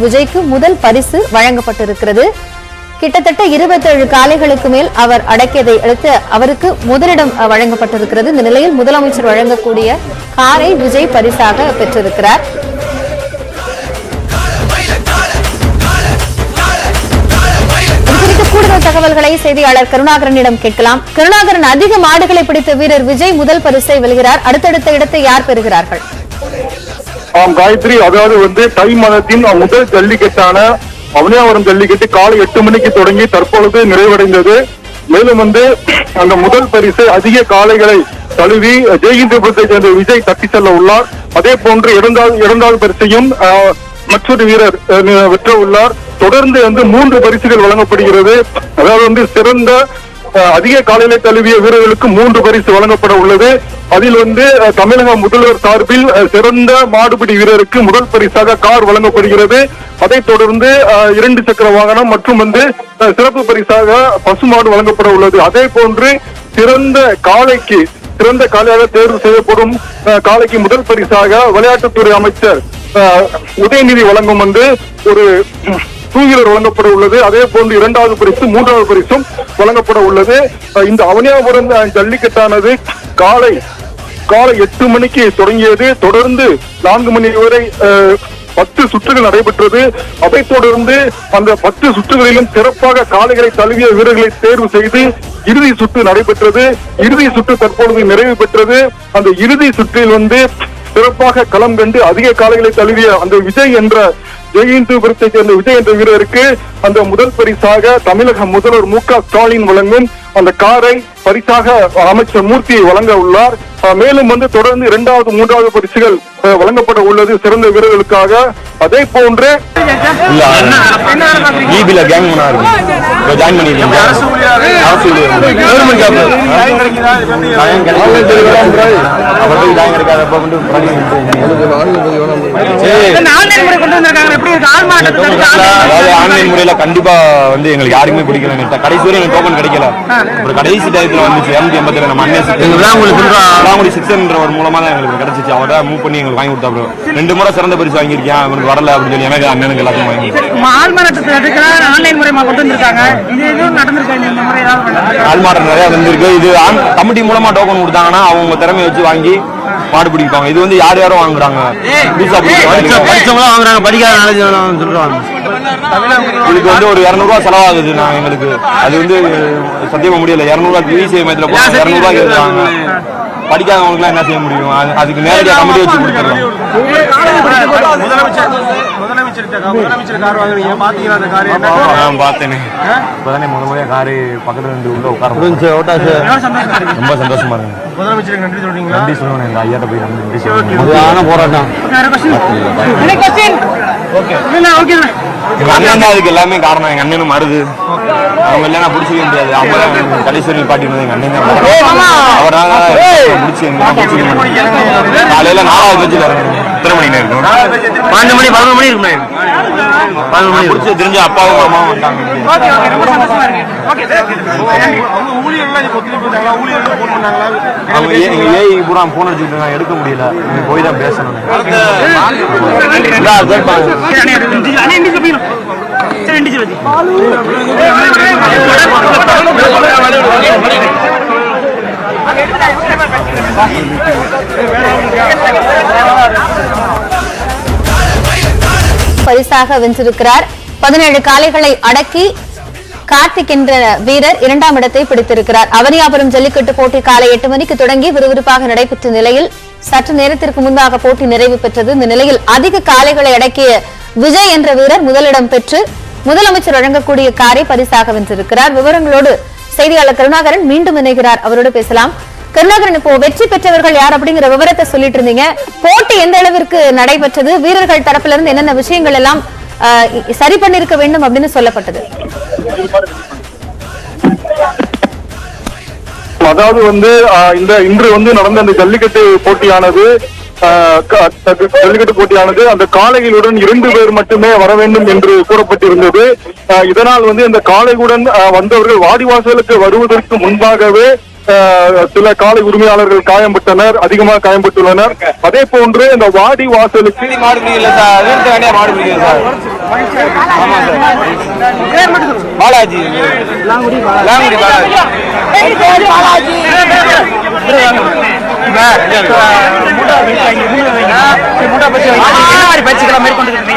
விஜய்க்கு முதல் பரிசு வழங்கப்பட்டிருக்கிறது. கிட்டத்தட்ட 27 காளைகளுக்கு மேல் அவர் அடக்கியதை அடுத்து அவருக்கு முதலிடம் வழங்கப்பட்டிருக்கிறது. இந்த நிலையில் முதலமைச்சர் வழங்கக்கூடிய காரை விஜய் பரிசாக பெற்றிருக்கிறார். கூடுதல் தகவல்களை செய்தியாளர் கருணாகரனிடம் கேட்கலாம். கருணாகரன், அதிக மாடுகளை பிடித்த வீரர் விஜய் முதல் பரிசை வெல்கிறார். அடுத்தடுத்த இடத்தை யார் பெறுகிறார்கள்? காயத்ரி, அதாவது தை மாதத்தின் முதல் ஜல்லிக்கட்டான அவனியாபுரம் ஜல்லிக்கட்டு காலை 8 மணிக்கு தொடங்கி தற்பொழுது நிறைவடைந்தது. மேலும் அந்த முதல் பரிசு அதிக காளைகளை தழுவி ஜெயகிந்தபுரத்தை சேர்ந்த விஜய் தட்டி செல்ல உள்ளார். அதே போன்று இரண்டாவது பரிசையும் மற்றொரு வீரர் வெற்ற உள்ளார். தொடர்ந்து 3 பரிசுகள் வழங்கப்படுகிறது. அதாவது சிறந்த அதிக காலையில தழுவிய வீரர்களுக்கு 3 பரிசு வழங்கப்பட உள்ளது. அதில் தமிழக முதல்வர் சார்பில் சிறந்த மாடுபிடி வீரருக்கு முதல் பரிசாக கார் வழங்கப்படுகிறது. அதைத் தொடர்ந்து 2 சக்கர வாகனம் மற்றும் சிறப்பு பரிசாக பசுமாடு வழங்கப்பட உள்ளது. அதே போன்று சிறந்த காளையாக தேர்வு செய்யப்படும் காளைக்கு முதல் பரிசாக விளையாட்டுத்துறை அமைச்சர் உதயநிதி வழங்கும் ஒரு 2 வீலர் வழங்கப்பட உள்ளது. அதே போன்று 2வது பரிசு 3வது பரிசும் வழங்கப்பட உள்ளது. இந்த அவனியாபுரம் ஜல்லிக்கட்டானது காலை 8 மணிக்கு தொடங்கியது. தொடர்ந்து 4 மணி வரை 10 சுற்றுகள் நடைபெற்றது. அதைத் தொடர்ந்து அந்த 10 சுற்றுகளிலும் சிறப்பாக காளைகளை தழுவிய வீரர்களை தேர்வு செய்து இறுதி சுற்று நடைபெற்றது. இறுதி சுற்று தற்பொழுது நிறைவு பெற்றது. அந்த இறுதி சுற்றில் சிறப்பாக களம் கண்டு அதிக காளைகளை தழுவிய அந்த விஜய் என்ற ஜெயகிந்தபுரத்தை சேர்ந்த விஜய் என்ற வீரருக்கு அந்த முதல் பரிசாக தமிழக முதல்வர் மு.க. ஸ்டாலின் வழங்கும் அந்த காரை பரிசாக அமைச்சர் மூர்த்தியை வழங்க உள்ளார். மேலும் தொடர்ந்து 2வது 3வது பரிசுகள் வழங்கப்பட உள்ளது சிறந்த வீரர்களுக்காக. அதே போன்று ஆன்லைன் முறையில கண்டிப்பா எங்களுக்கு யாருக்குமே பிடிக்கல. கடைசி வரை எனக்கு டோக்கன் கிடைக்கல. கடைசி டயத்துல வந்துச்சு 287 நம்ம அண்ணன் சிக்ஸன்ற ஒரு மூலமா தான் எங்களுக்கு கிடைச்சிச்சு. அவர் தான் மூவ் பண்ணி எங்களுக்கு வாங்கி கொடுத்தாரு. 2 முறை சிறந்த பரிசு வாங்கியிருக்கேன். அவனுக்கு வரல அப்படின்னு சொல்லி எனக்கு அண்ணனுக்கு எல்லாத்தையும் வாங்கி ஆள்மாட்டம் நிறைய வந்திருக்கு. இது கமிட்டி மூலமா டோக்கன் கொடுத்தாங்கன்னா அவங்க திறமையை வச்சு வாங்கி மாடு பிடிப்பாங்க. இது யாரும் வாங்குறாங்க, வாங்குறாங்க, படிக்காத சொல்றாங்க. இதுக்கு ஒரு 200 ரூபா செலவாகுது. எங்களுக்கு அது சத்தியமா முடியல. 200 ரூபா விசிஐ மையத்துல போய் 200 ரூபாய் கேட்கறாங்க. படிக்காதவங்களுக்கு என்ன செய்ய முடியும்? அதுக்கு நேரடியா கமிட்டி வச்சு கொடுத்துறோம். பார்த்தேனே இப்பதானே முறையா காரு பக்கத்துல உள்ள உட்கார ரொம்ப சந்தோஷமா இருக்கு. முதலமைச்சருக்கு நன்றி சொல்றீங்க? நன்றி சொல்லணும். எங்க ஐயாட்ட போய் நன்றி சொல்லணும். போராட்டம் எங்க அண்ணன் தான் அதுக்கு எல்லாமே காரணம். எங்க அண்ணனும் மருது அவங்க இல்லைன்னா பிடிச்சிக்க முடியாது. அவங்க தான் கடைசி பாட்டி எங்க அண்ணன் தான். அவரால் பிடிச்சி காலையில 4வது பேஜ்ல எத்தனை மணி இருக்கும்? 12 மணி 11 மணி இருக்கும். 11 மணி பிடிச்சி தெரிஞ்ச அப்பாவும் அம்மாவும் வந்துட்டாங்க. அவங்க ஏஐ பூரா போன் அடிச்சுட்டு எடுக்க முடியல. போய் தான் பேசணும். பரிசாக வென்றிருக்கிறார். 17 காளைகளை அடக்கி கார்த்திக் என்ற வீரர் 2ஆம் இடத்தை பிடித்திருக்கிறார். அவனியாபுரம் ஜல்லிக்கட்டு போட்டி காலை 8 மணிக்கு தொடங்கி விறுவிறுப்பாக நடைபெற்ற நிலையில் சற்று நேரத்திற்கு முன்பாக போட்டி நிறைவு பெற்றது. இந்த நிலையில் அதிக காளைகளை அடக்கிய விஜய் என்ற வீரர் முதலிடம் பெற்று முதலமைச்சர் வழங்கக்கூடிய காரை பரிசாக வென்றிருக்கிறார். விவரங்களோடு செய்தியாளர் கருணாகரன் மீண்டும் இணைகிறார். அவரோடு பேசலாம். கருணாகரன், இப்போ வெற்றி பெற்றவர்கள் யார் அப்படிங்கிற விவரத்தை சொல்லிட்டு இருந்தீங்க. போட்டி எந்த அளவிற்கு நடைபெற்றது? வீரர்கள் தரப்பில இருந்து என்னென்ன விஷயங்கள் எல்லாம் சரி பண்ணிருக்க வேண்டும் அப்படின்னு சொல்லப்பட்டது? அதாவது இன்று நடந்த அந்த ஜல்லிக்கட்டு போட்டியானது அந்த காளைகளுடன் 2 பேர் மட்டுமே வர வேண்டும் என்று கூறப்பட்டிருந்தது. இதனால் இந்த காளைகளுடன் வந்தவர்கள் வாடிவாசலுக்கு வருவதற்கு முன்பாகவே சில காளை உரிமையாளர்கள் காயம்பட்டனர், அதிகமாக காயம்பட்டுள்ளனர். அதே போன்று இந்த வாடி வாசலுக்கு மாடு பிடிக்கல சார், வீட்டு வேண்டிய மாடு பிடிக்கல சார். ஆமா சார், பாலாஜி லாங்குடி பாலாஜி பயிற்சிகளை மேற்கொண்டு என்ன